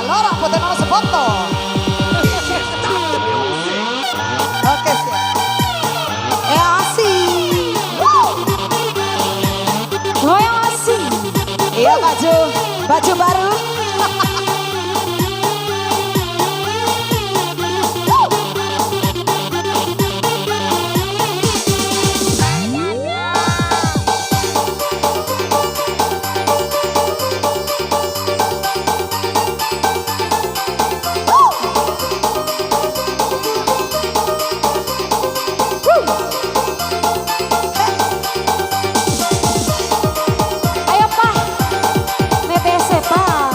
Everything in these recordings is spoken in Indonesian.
Loro potevano sefoto. Oke siap. Ya asik. Oh yang asik. Iya baju baru. Ayo pak. Netese pak.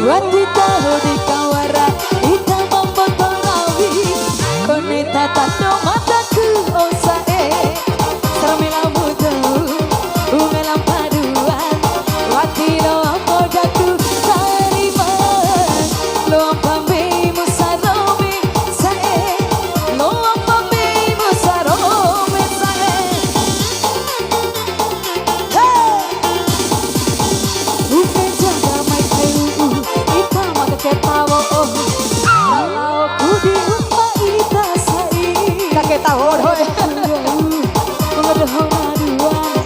Wanita di kawara ita mempengaruhi koneta tando mataku osae seramela muda umelam paduan watino amodaku tarima lo pambe musarome sae lo pambe musarome sae uke jaga mai kayu ita maka ketawa oh kalau ku di rumah ita sai Kakek tahun hoi. mengadah haduan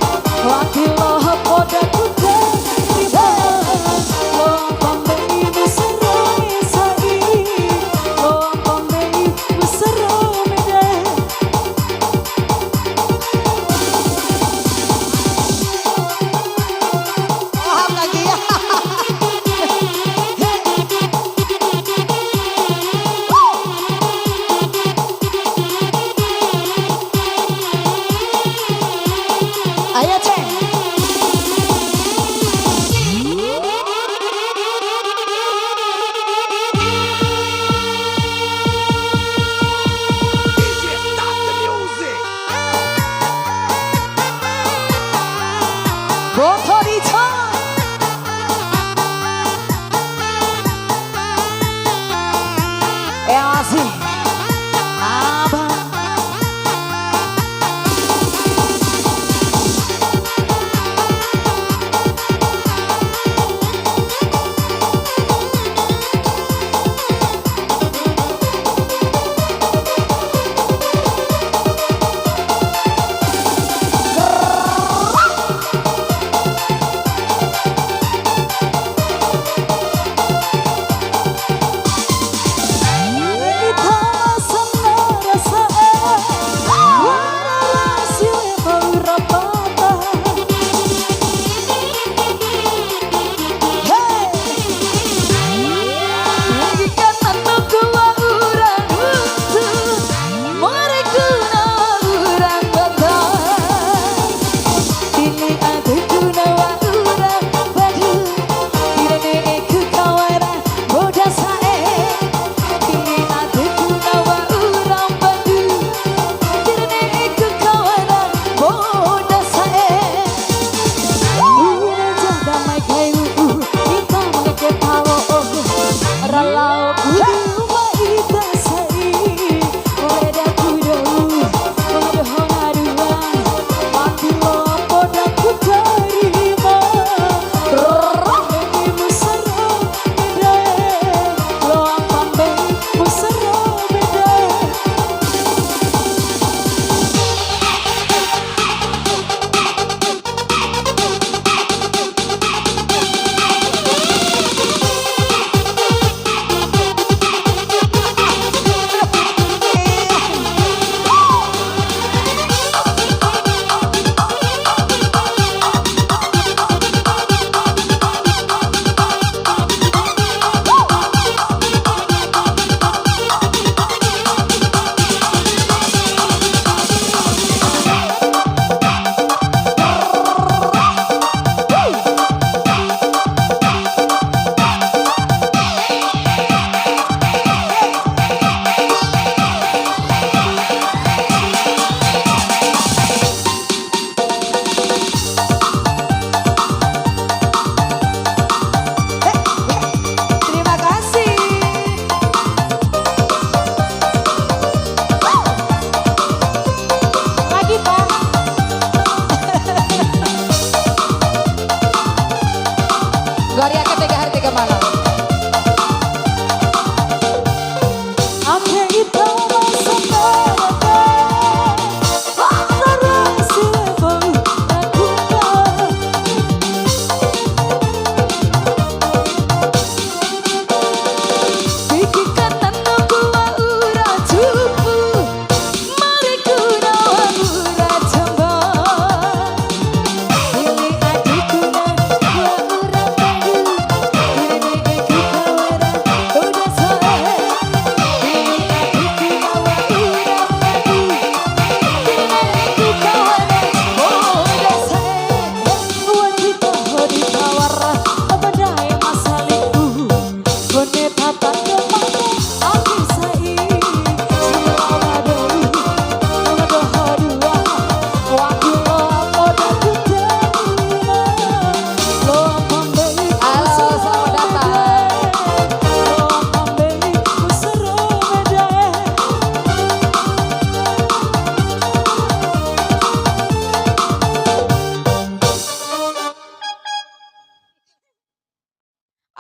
wakil loh poda ku terima lo pambei musarame sai lo pambei musarame deh Paham lagi ya. Ayo cek. Botori Chan. Asik. Abang.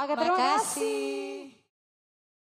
Oke, terima Makasih. kasih.